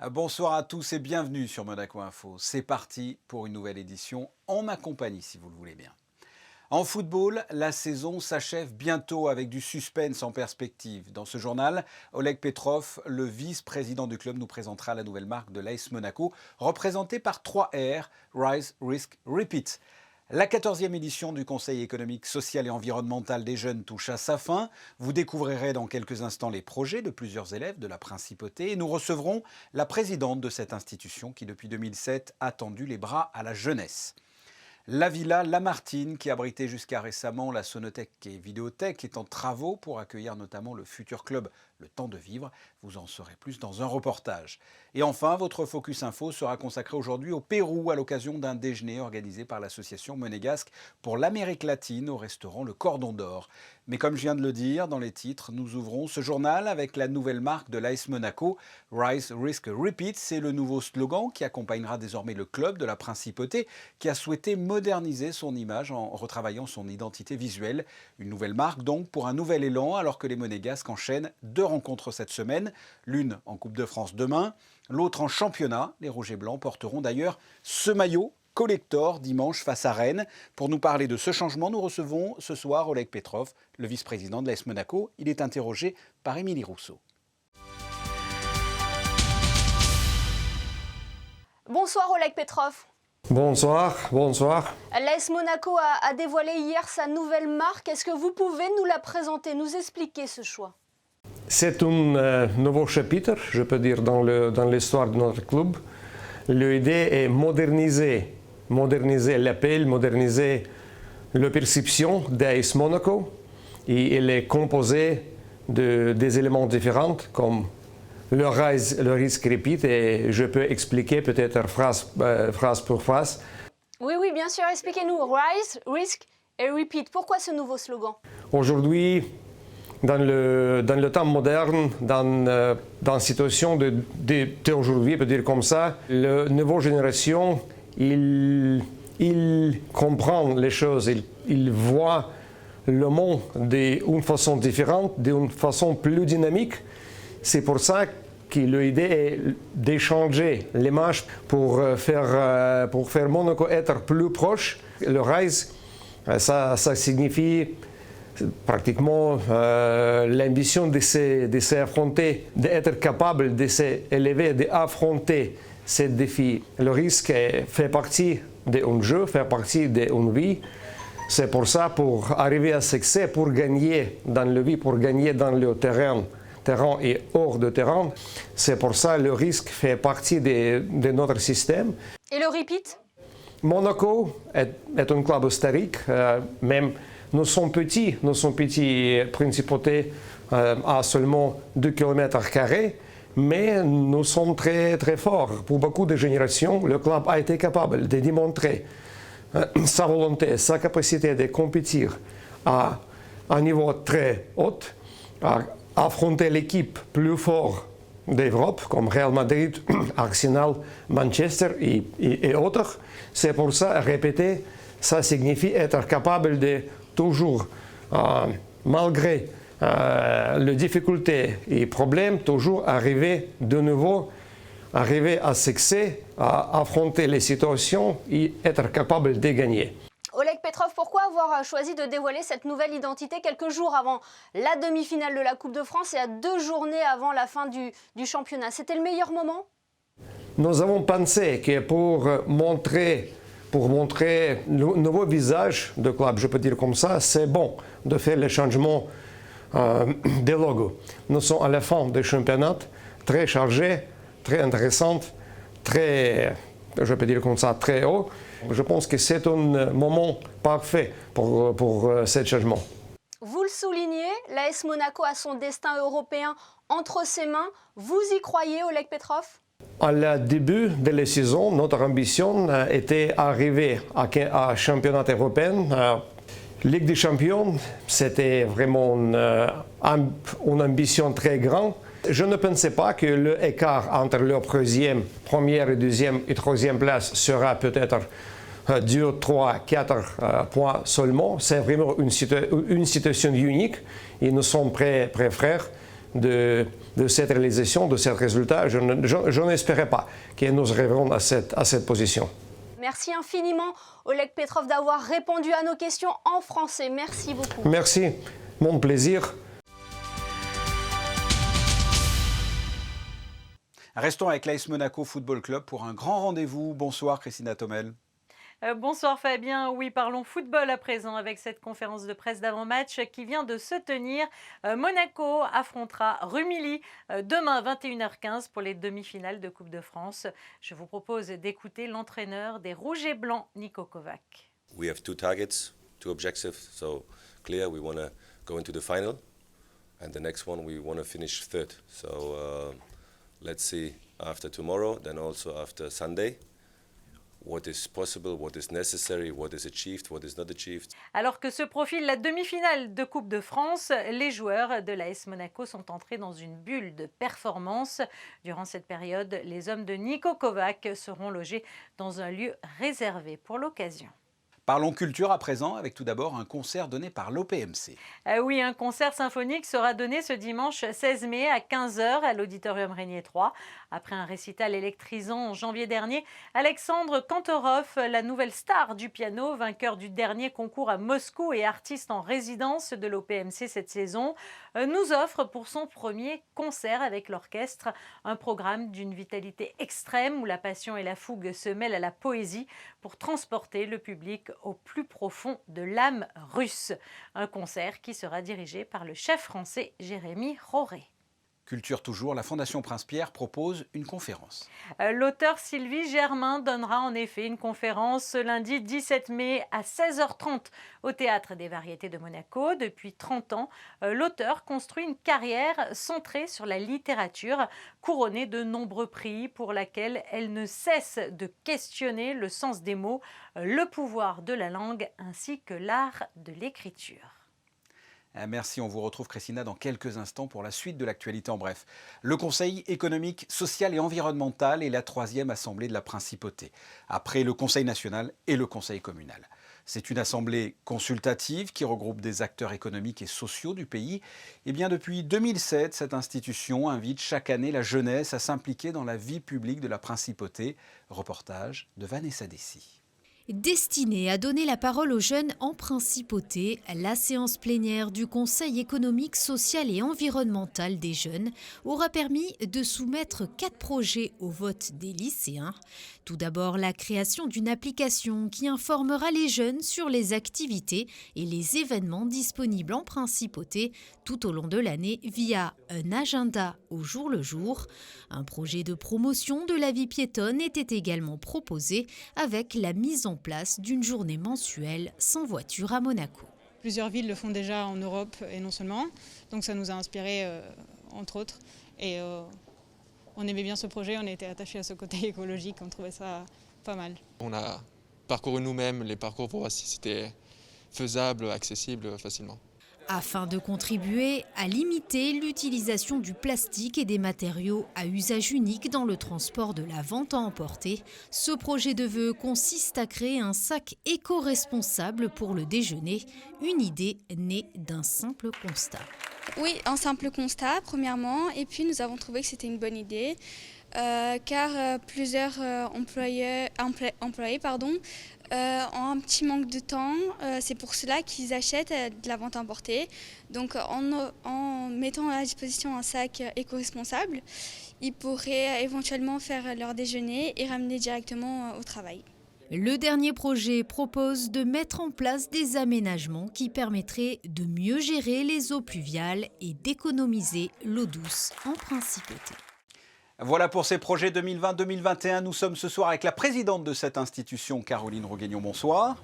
Bonsoir à tous et bienvenue sur Monaco Info. C'est parti pour une nouvelle édition en ma compagnie si vous le voulez bien. En football, la saison s'achève bientôt avec du suspense en perspective. Dans ce journal, Oleg Petrov, le vice-président du club, nous présentera la nouvelle marque de l'AS Monaco, représentée par 3 R, Rise, Risk, Repeat. La 14e édition du Conseil économique, social et environnemental des jeunes touche à sa fin. Vous découvrirez dans quelques instants les projets de plusieurs élèves de la Principauté et nous recevrons la présidente de cette institution qui, depuis 2007, a tendu les bras à la jeunesse. La Villa Lamartine, qui abritait jusqu'à récemment la Sonothèque et Vidéothèque, est en travaux pour accueillir notamment le futur club Le Temps de Vivre. Vous en saurez plus dans un reportage. Et enfin, votre Focus Info sera consacré aujourd'hui au Pérou à l'occasion d'un déjeuner organisé par l'association monégasque pour l'Amérique latine au restaurant Le Cordon d'Or. Mais comme je viens de le dire dans les titres, nous ouvrons ce journal avec la nouvelle marque de l'AS Monaco. Rise, Risk, Repeat, c'est le nouveau slogan qui accompagnera désormais le club de la Principauté qui a souhaité moderniser son image en retravaillant son identité visuelle. Une nouvelle marque donc pour un nouvel élan alors que les Monégasques enchaînent 2 rencontres cette semaine, l'une en Coupe de France demain, l'autre en championnat. Les Rouges et Blancs porteront d'ailleurs ce maillot collector dimanche face à Rennes. Pour nous parler de ce changement, nous recevons ce soir Oleg Petrov, le vice-président de l'AS Monaco. Il est interrogé par Émilie Rousseau. Bonsoir Oleg Petrov. Bonsoir, bonsoir. L'AS Monaco a dévoilé hier sa nouvelle marque. Est-ce que vous pouvez nous la présenter, nous expliquer ce choix? C'est un nouveau chapitre, je peux dire, dans l'histoire de notre club. L'idée est moderniser l'appel, moderniser la perception d'AS Monaco. Et elle est composée des éléments différents comme le rise, le risk repeat, et je peux expliquer peut-être phrase pour phrase. Oui, bien sûr, expliquez-nous. Rise, risk et repeat. Pourquoi ce nouveau slogan? Aujourd'hui, dans le temps moderne, dans la situation d'aujourd'hui, on peut dire comme ça, la nouvelle génération, il comprend les choses, il voit le monde d'une façon différente, d'une façon plus dynamique. C'est pour ça que l'idée est d'échanger l'image pour faire Monaco être plus proche. Le rise, ça signifie pratiquement l'ambition de s'affronter, d'être capable de s'élever, d'affronter ces défis. Le risque fait partie d'un jeu, fait partie d'une vie. C'est pour ça, pour arriver à succès, pour gagner dans la vie, pour gagner dans le terrain et hors de terrain, c'est pour ça que le risque fait partie de notre système. Et le repeat? Monaco est un club historique, même nous sommes petits, Principauté à seulement 2 km², mais nous sommes très, très forts. Pour beaucoup de générations, le club a été capable de démontrer sa volonté, sa capacité de compétir à un niveau très haut, à affronter l'équipe plus forte d'Europe, comme Real Madrid, Arsenal, Manchester et autres. C'est pour ça, répéter, ça signifie être capable de toujours, malgré les difficultés et problèmes, toujours arriver de nouveau, arriver à succès, à affronter les situations et être capable de gagner. Oleg Petrov, pourquoi avoir choisi de dévoiler cette nouvelle identité quelques jours avant la demi-finale de la Coupe de France et à 2 journées avant la fin du championnat? C'était le meilleur moment? Nous avons pensé que pour montrer le nouveau visage du club, je peux dire comme ça, c'est bon de faire le changement des logos. Nous sommes à la fin du championnat, très chargé, très intéressant, très, je peux dire comme ça, très haut. Je pense que c'est un moment parfait pour ce changement. Vous le soulignez, l'AS Monaco a son destin européen entre ses mains. Vous y croyez, Oleg Petrov? À le début de la saison, notre ambition était d'arriver à championnat européen. Ligue des champions, c'était vraiment une ambition très grande. Je ne pensais pas que l'écart entre leur première et deuxième et troisième place sera peut-être 2, 3, 4 points seulement. C'est vraiment une situation unique et nous sommes prêts, frères, de de cette réalisation, de ce résultat, je n'espérais pas que nous arriverons à cette position. Merci infiniment, Oleg Petrov, d'avoir répondu à nos questions en français. Merci beaucoup. Merci, mon plaisir. Restons avec l'AS Monaco Football Club pour un grand rendez-vous. Bonsoir Christina Thomel. Bonsoir Fabien, oui parlons football à présent avec cette conférence de presse d'avant-match qui vient de se tenir. Monaco affrontera Rumilly demain 21h15 pour les demi-finales de Coupe de France. Je vous propose d'écouter l'entraîneur des Rouges et Blancs, Niko Kovac. We have two targets, two objectives, so clear we want to go into the final and the next one we want to finish third. So let's see after tomorrow, then also after Sunday. What is possible, what is necessary, what is achieved, what is not achieved. Alors que se profile la demi-finale de Coupe de France, les joueurs de l'AS Monaco sont entrés dans une bulle de performance. Durant cette période, les hommes de Niko Kovac seront logés dans un lieu réservé pour l'occasion. Parlons culture à présent, avec tout d'abord un concert donné par l'OPMC. Oui, un concert symphonique sera donné ce dimanche 16 mai à 15h à l'Auditorium Régnier 3. Après un récital électrisant en janvier dernier, Alexandre Kantorov, la nouvelle star du piano, vainqueur du dernier concours à Moscou et artiste en résidence de l'OPMC cette saison, nous offre pour son premier concert avec l'orchestre un programme d'une vitalité extrême où la passion et la fougue se mêlent à la poésie pour transporter le public au plus profond de l'âme russe. Un concert qui sera dirigé par le chef français Jérémy Roré. Culture toujours, la Fondation Prince-Pierre propose une conférence. L'auteur Sylvie Germain donnera en effet une conférence ce lundi 17 mai à 16h30 au Théâtre des Variétés de Monaco. Depuis 30 ans, l'auteur construit une carrière centrée sur la littérature, couronnée de nombreux prix pour laquelle elle ne cesse de questionner le sens des mots, le pouvoir de la langue ainsi que l'art de l'écriture. Merci, on vous retrouve Christina dans quelques instants pour la suite de l'actualité en bref. Le Conseil économique, social et environnemental est la 3e assemblée de la Principauté, après le Conseil national et le Conseil communal. C'est une assemblée consultative qui regroupe des acteurs économiques et sociaux du pays. Et bien depuis 2007, cette institution invite chaque année la jeunesse à s'impliquer dans la vie publique de la Principauté. Reportage de Vanessa Dessy. Destinée à donner la parole aux jeunes en principauté, la séance plénière du Conseil économique, social et environnemental des jeunes aura permis de soumettre 4 projets au vote des lycéens. Tout d'abord, la création d'une application qui informera les jeunes sur les activités et les événements disponibles en principauté tout au long de l'année via un agenda au jour le jour. Un projet de promotion de la vie piétonne était également proposé avec la mise en place d'une journée mensuelle sans voiture à Monaco. Plusieurs villes le font déjà en Europe et non seulement, donc ça nous a inspiré entre autres. Et on aimait bien ce projet, on était attachés à ce côté écologique, on trouvait ça pas mal. On a parcouru nous-mêmes les parcours pour voir si c'était faisable, accessible facilement. Afin de contribuer à limiter l'utilisation du plastique et des matériaux à usage unique dans le transport de la vente à emporter, ce projet de vœux consiste à créer un sac éco-responsable pour le déjeuner, une idée née d'un simple constat. Oui, un simple constat, premièrement, et puis nous avons trouvé que c'était une bonne idée, car plusieurs employés ont un petit manque de temps. C'est pour cela qu'ils achètent de la vente importée. Donc en mettant à disposition un sac éco-responsable, ils pourraient éventuellement faire leur déjeuner et ramener directement au travail. Le dernier projet propose de mettre en place des aménagements qui permettraient de mieux gérer les eaux pluviales et d'économiser l'eau douce en principauté. Voilà pour ces projets 2020-2021. Nous sommes ce soir avec la présidente de cette institution, Caroline Roguignon. Bonsoir.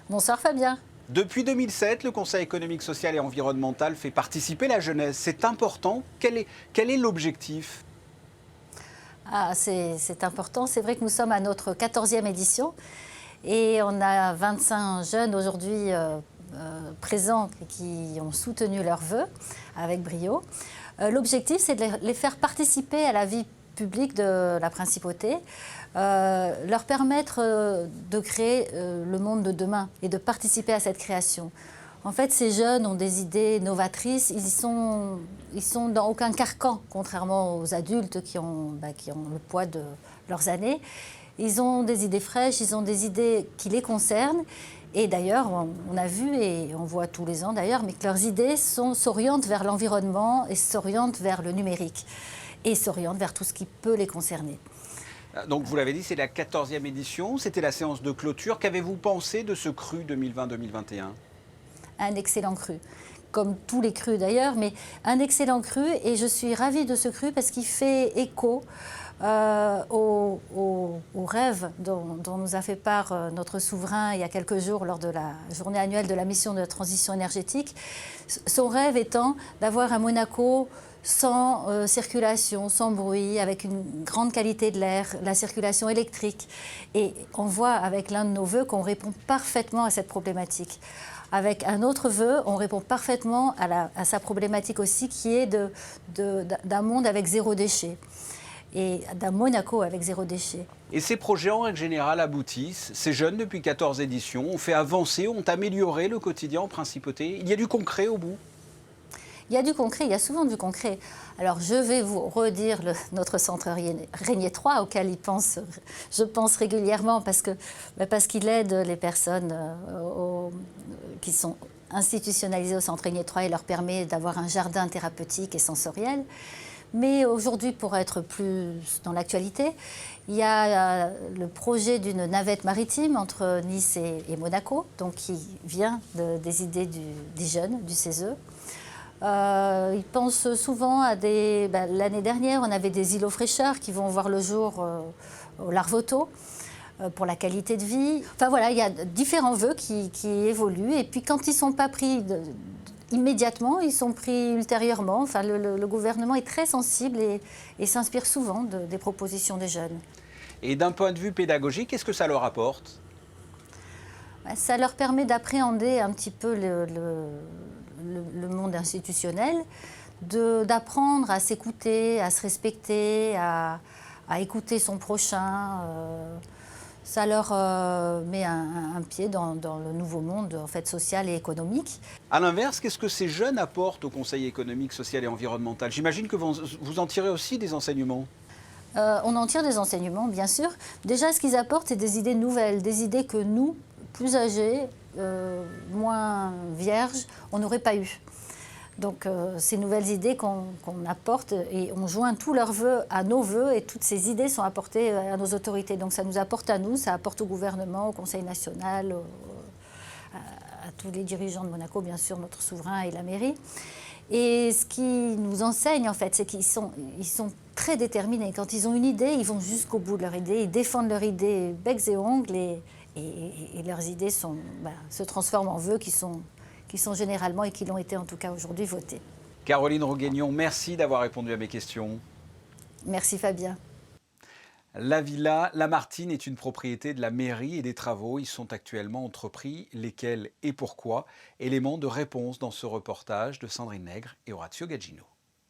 Bonsoir Fabien. Depuis 2007, le Conseil économique, social et environnemental fait participer la jeunesse. C'est important. Quel est l'objectif ? C'est important. C'est vrai que nous sommes à notre 14e édition et on a 25 jeunes aujourd'hui présents qui ont soutenu leurs vœux avec brio. L'objectif, c'est de les faire participer à la vie publique de la Principauté, leur permettre de créer le monde de demain et de participer à cette création. En fait, ces jeunes ont des idées novatrices, ils sont dans aucun carcan, contrairement aux adultes qui ont le poids de leurs années. Ils ont des idées fraîches, ils ont des idées qui les concernent. Et d'ailleurs, on a vu, et on voit tous les ans d'ailleurs, mais que leurs idées s'orientent vers l'environnement et s'orientent vers le numérique et s'orientent vers tout ce qui peut les concerner. Donc vous l'avez dit, c'est la 14e édition, c'était la séance de clôture. Qu'avez-vous pensé de ce cru 2020-2021 ? Un excellent cru, comme tous les crus d'ailleurs, mais un excellent cru, et je suis ravie de ce cru parce qu'il fait écho au rêve dont nous a fait part notre souverain il y a quelques jours lors de la journée annuelle de la mission de transition énergétique. Son rêve étant d'avoir un Monaco sans circulation, sans bruit, avec une grande qualité de l'air, la circulation électrique. Et on voit avec l'un de nos vœux qu'on répond parfaitement à cette problématique. Avec un autre vœu, on répond parfaitement à sa problématique aussi, qui est d'un monde avec zéro déchet. Et d'un Monaco avec zéro déchet. Et ces projets, en règle générale, aboutissent. Ces jeunes, depuis 14 éditions, ont fait avancer, ont amélioré le quotidien en principauté. Il y a du concret au bout ? Il y a du concret, il y a souvent du concret. Alors je vais vous redire notre centre Régnier 3, auquel je pense régulièrement parce qu'il aide les personnes qui sont institutionnalisées au centre Régnier 3 et leur permet d'avoir un jardin thérapeutique et sensoriel. Mais aujourd'hui, pour être plus dans l'actualité, il y a le projet d'une navette maritime entre Nice et Monaco, donc qui vient des idées des jeunes, du CESE. Ils pensent souvent à l'année dernière, on avait des îlots fraîcheurs qui vont voir le jour au Larvoto pour la qualité de vie. Enfin voilà, il y a différents vœux qui évoluent. Et puis quand ils ne sont pas pris immédiatement, ils sont pris ultérieurement. Enfin, le gouvernement est très sensible et s'inspire souvent des propositions des jeunes. Et d'un point de vue pédagogique, qu'est-ce que ça leur apporte ? Ça leur permet d'appréhender un petit peu le monde institutionnel, d'apprendre à s'écouter, à se respecter, à écouter son prochain. Ça leur met un pied dans le nouveau monde en fait, social et économique. À l'inverse, qu'est-ce que ces jeunes apportent au Conseil économique, social et environnemental ? J'imagine que vous en tirez aussi des enseignements. On en tire des enseignements, bien sûr. Déjà, ce qu'ils apportent, c'est des idées nouvelles, des idées que nous, plus âgés, moins vierges, on n'aurait pas eu. Donc ces nouvelles idées qu'on apporte et on joint tous leurs vœux à nos vœux et toutes ces idées sont apportées à nos autorités. Donc ça nous apporte à nous, ça apporte au gouvernement, au Conseil national, à tous les dirigeants de Monaco, bien sûr, notre souverain et la mairie. Et ce qui nous enseigne en fait, c'est qu'ils sont très déterminés. Quand ils ont une idée, ils vont jusqu'au bout de leur idée, ils défendent leur idée becs et ongles et leurs idées se transforment en vœux qui sont généralement, et qui l'ont été en tout cas aujourd'hui, votés. Caroline Roguignon, merci d'avoir répondu à mes questions. Merci Fabien. La villa Lamartine est une propriété de la mairie et des travaux y sont actuellement entrepris. Lesquels et pourquoi ? Éléments de réponse dans ce reportage de Sandrine Nègre et Orazio Gaggino.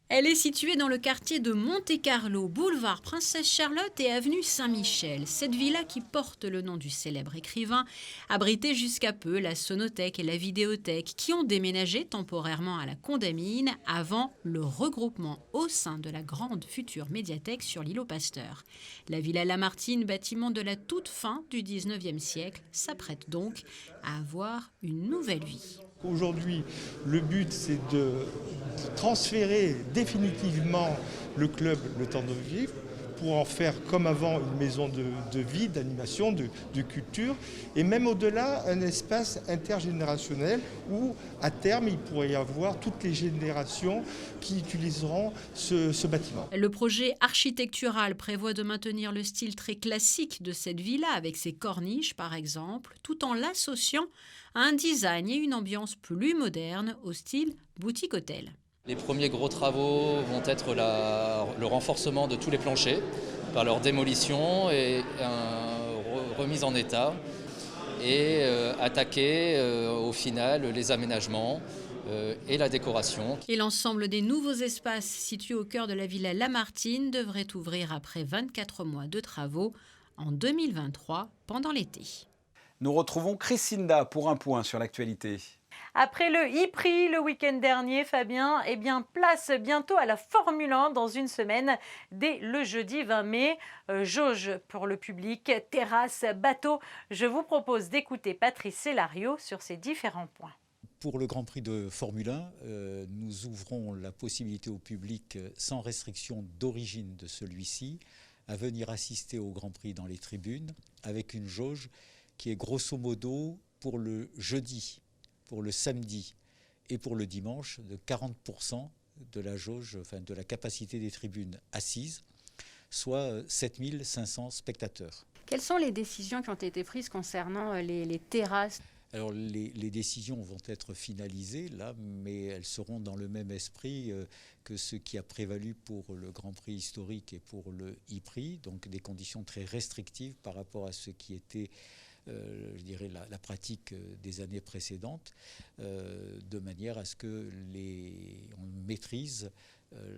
Elle est située dans le quartier de Monte-Carlo, boulevard Princesse Charlotte et avenue Saint-Michel. Cette villa qui porte le nom du célèbre écrivain abritait jusqu'à peu la sonothèque et la vidéothèque qui ont déménagé temporairement à la Condamine avant le regroupement au sein de la grande future médiathèque sur l'îlot Pasteur. La villa Lamartine, bâtiment de la toute fin du 19e siècle, s'apprête donc à avoir une nouvelle vie. Aujourd'hui, le but, c'est de transférer définitivement le club Le Temps de Vivre pour en faire comme avant une maison de vie, d'animation, de culture et même au-delà un espace intergénérationnel où à terme il pourrait y avoir toutes les générations qui utiliseront ce bâtiment. Le projet architectural prévoit de maintenir le style très classique de cette villa avec ses corniches par exemple, tout en l'associant à un design et une ambiance plus moderne au style boutique-hôtel. Les premiers gros travaux vont être le renforcement de tous les planchers par leur démolition et remise en état et attaquer au final les aménagements et la décoration. Et l'ensemble des nouveaux espaces situés au cœur de la villa Lamartine devraient ouvrir après 24 mois de travaux en 2023 pendant l'été. Nous retrouvons Christinda pour un point sur l'actualité. Après le e-prix le week-end dernier, Fabien, eh bien, place bientôt à la Formule 1 dans une semaine, dès le jeudi 20 mai. Jauge pour le public, terrasse, bateau. Je vous propose d'écouter Patrice Cellario sur ces différents points. Pour le Grand Prix de Formule 1, nous ouvrons la possibilité au public, sans restriction d'origine de celui-ci, à venir assister au Grand Prix dans les tribunes, avec une jauge qui est grosso modo pour le jeudi, pour le samedi et pour le dimanche de 40% de la jauge, enfin de la capacité des tribunes assises, soit 7500 spectateurs. Quelles sont les décisions qui ont été prises concernant les terrasses ? Alors les décisions vont être finalisées là, mais elles seront dans le même esprit que ce qui a prévalu pour le Grand Prix historique et pour le e-prix, donc des conditions très restrictives par rapport à ce qui était je dirais la pratique des années précédentes, de manière à ce que on maîtrise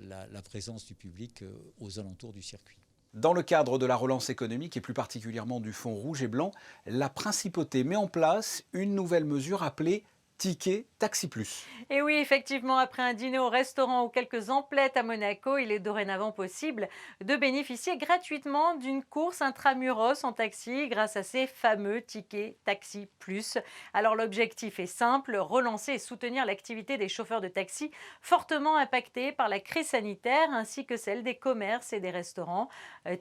la présence du public aux alentours du circuit. Dans le cadre de la relance économique et plus particulièrement du Fonds rouge et blanc, la principauté met en place une nouvelle mesure appelée Ticket Taxi Plus. Et oui, effectivement, après un dîner au restaurant ou quelques emplettes à Monaco, il est dorénavant possible de bénéficier gratuitement d'une course intramuros en taxi grâce à ces fameux tickets Taxi Plus. Alors l'objectif est simple, relancer et soutenir l'activité des chauffeurs de taxi fortement impactés par la crise sanitaire ainsi que celle des commerces et des restaurants.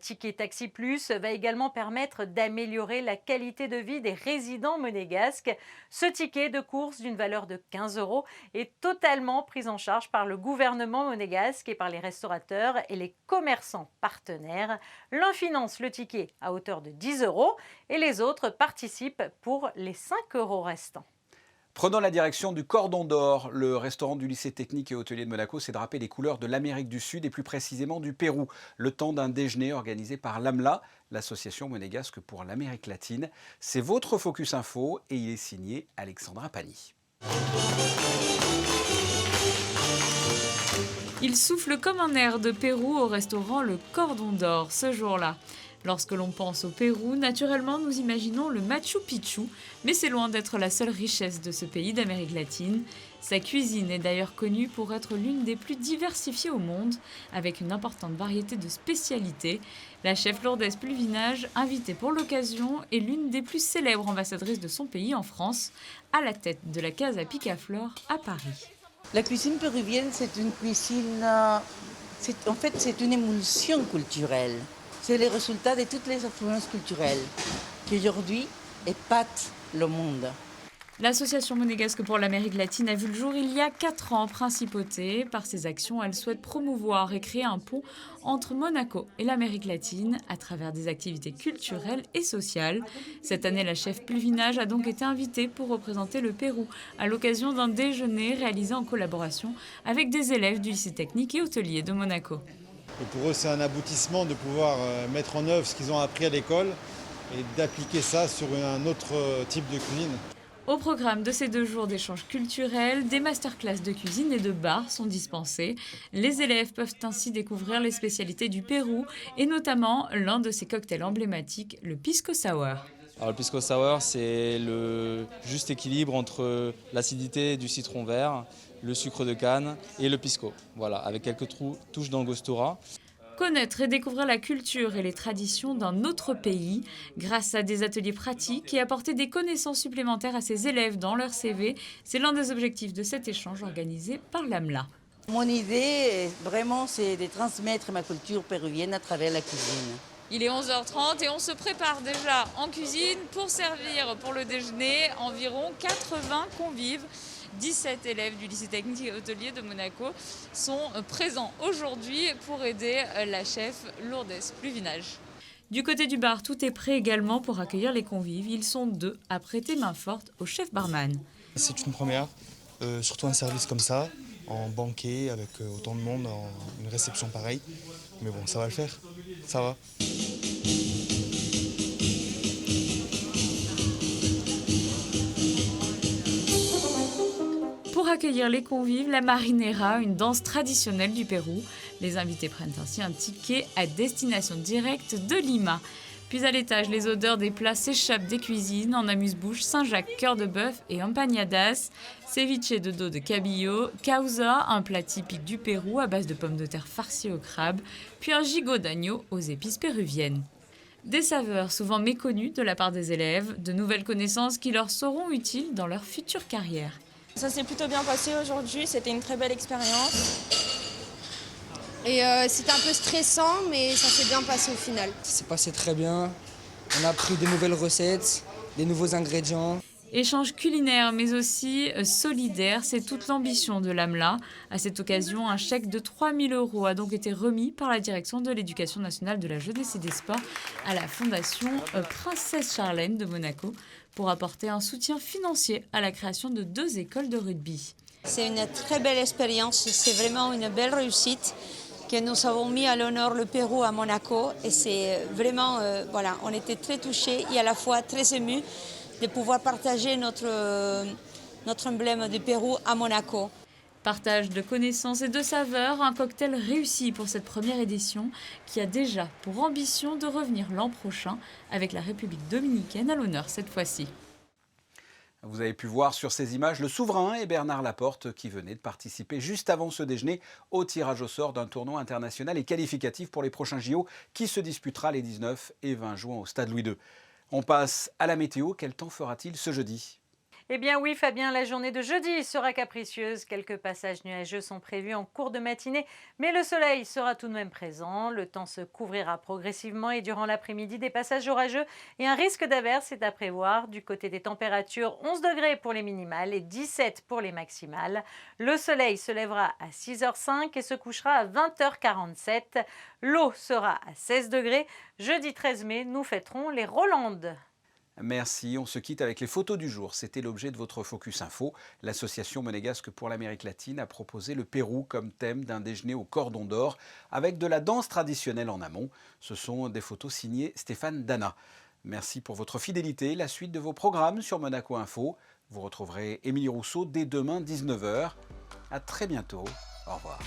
Ticket Taxi Plus va également permettre d'améliorer la qualité de vie des résidents monégasques. Ce ticket de course d'une valeur de 15 € est totalement pris en charge par le gouvernement monégasque et par les restaurateurs et les commerçants partenaires. L'un finance le ticket à hauteur de 10 € et les autres participent pour les 5 € restants. Prenant la direction du Cordon d'Or, le restaurant du lycée technique et hôtelier de Monaco s'est drapé les couleurs de l'Amérique du Sud et plus précisément du Pérou, le temps d'un déjeuner organisé par l'AMLA, l'association monégasque pour l'Amérique latine. C'est votre Focus Info et il est signé Alexandra Pani. Il souffle comme un air de Pérou au restaurant Le Cordon d'Or ce jour-là. Lorsque l'on pense au Pérou, naturellement nous imaginons le Machu Picchu, mais c'est loin d'être la seule richesse de ce pays d'Amérique latine. Sa cuisine est d'ailleurs connue pour être l'une des plus diversifiées au monde, avec une importante variété de spécialités. La chef Lourdes Pluvinage, invitée pour l'occasion, est l'une des plus célèbres ambassadrices de son pays en France, à la tête de la Casa Picaflor à Paris. La cuisine péruvienne, c'est une cuisine, c'est une émulsion culturelle. C'est le résultat de toutes les influences culturelles qui aujourd'hui épatent le monde. L'Association monégasque pour l'Amérique latine a vu le jour il y a 4 ans, principauté. Par ses actions, elle souhaite promouvoir et créer un pont entre Monaco et l'Amérique latine à travers des activités culturelles et sociales. Cette année, la chef Pluvinage a donc été invitée pour représenter le Pérou à l'occasion d'un déjeuner réalisé en collaboration avec des élèves du lycée technique et hôtelier de Monaco. Et pour eux, c'est un aboutissement de pouvoir mettre en œuvre ce qu'ils ont appris à l'école et d'appliquer ça sur un autre type de cuisine. Au programme de ces 2 jours d'échanges culturels, des masterclass de cuisine et de bar sont dispensés. Les élèves peuvent ainsi découvrir les spécialités du Pérou et notamment l'un de ses cocktails emblématiques, le Pisco Sour. Alors, le Pisco Sour, c'est le juste équilibre entre l'acidité du citron vert, le sucre de canne et le pisco. Voilà, avec quelques touches d'angostura. Connaître et découvrir la culture et les traditions d'un autre pays grâce à des ateliers pratiques et apporter des connaissances supplémentaires à ses élèves dans leur CV, c'est l'un des objectifs de cet échange organisé par l'AMLA. Mon idée, vraiment, c'est de transmettre ma culture péruvienne à travers la cuisine. Il est 11h30 et on se prépare déjà en cuisine pour servir pour le déjeuner environ 80 convives. 17 élèves du lycée technique et hôtelier de Monaco sont présents aujourd'hui pour aider la chef Lourdes Pluvinage. Du côté du bar, tout est prêt également pour accueillir les convives. Ils sont 2 à prêter main forte au chef barman. C'est une première, surtout un service comme ça, en banquet, avec autant de monde, une réception pareille. Mais bon, ça va le faire, ça va. Pour accueillir les convives, la marinera, une danse traditionnelle du Pérou. Les invités prennent ainsi un ticket à destination directe de Lima. Puis à l'étage, les odeurs des plats s'échappent des cuisines en amuse-bouche, Saint-Jacques, cœur de bœuf et empanadas, ceviche de dos de cabillaud, causa, un plat typique du Pérou à base de pommes de terre farcies au crabe, puis un gigot d'agneau aux épices péruviennes. Des saveurs souvent méconnues de la part des élèves, de nouvelles connaissances qui leur seront utiles dans leur future carrière. Ça s'est plutôt bien passé aujourd'hui, c'était une très belle expérience. Et c'était un peu stressant, mais ça s'est bien passé au final. Ça s'est passé très bien. On a appris des nouvelles recettes, des nouveaux ingrédients. Échange culinaire, mais aussi solidaire, c'est toute l'ambition de l'AMLA. À cette occasion, un chèque de 3 000 € a donc été remis par la direction de l'Éducation nationale de la jeunesse et des sports à la Fondation Princesse Charlène de Monaco pour apporter un soutien financier à la création de 2 écoles de rugby. C'est une très belle expérience, c'est vraiment une belle réussite que nous avons mis à l'honneur le Pérou à Monaco. Et c'est vraiment, voilà, on était très touchés et à la fois très émus de pouvoir partager notre emblème du Pérou à Monaco. Partage de connaissances et de saveurs, un cocktail réussi pour cette première édition qui a déjà pour ambition de revenir l'an prochain avec la République dominicaine à l'honneur cette fois-ci. Vous avez pu voir sur ces images le souverain et Bernard Laporte qui venaient de participer juste avant ce déjeuner au tirage au sort d'un tournoi international et qualificatif pour les prochains JO qui se disputera les 19 et 20 juin au Stade Louis II. On passe à la météo. Quel temps fera-t-il ce jeudi ? Eh bien oui Fabien, la journée de jeudi sera capricieuse. Quelques passages nuageux sont prévus en cours de matinée, mais le soleil sera tout de même présent. Le temps se couvrira progressivement et durant l'après-midi, des passages orageux et un risque d'averse est à prévoir. Du côté des températures, 11 degrés pour les minimales et 17 pour les maximales. Le soleil se lèvera à 6h05 et se couchera à 20h47. L'eau sera à 16 degrés. Jeudi 13 mai, nous fêterons les Rolandes. Merci, on se quitte avec les photos du jour. C'était l'objet de votre Focus Info. L'association monégasque pour l'Amérique latine a proposé le Pérou comme thème d'un déjeuner au cordon d'or avec de la danse traditionnelle en amont. Ce sont des photos signées Stéphane Dana. Merci pour votre fidélité. La suite de vos programmes sur Monaco Info. Vous retrouverez Émilie Rousseau dès demain 19h. À très bientôt. Au revoir.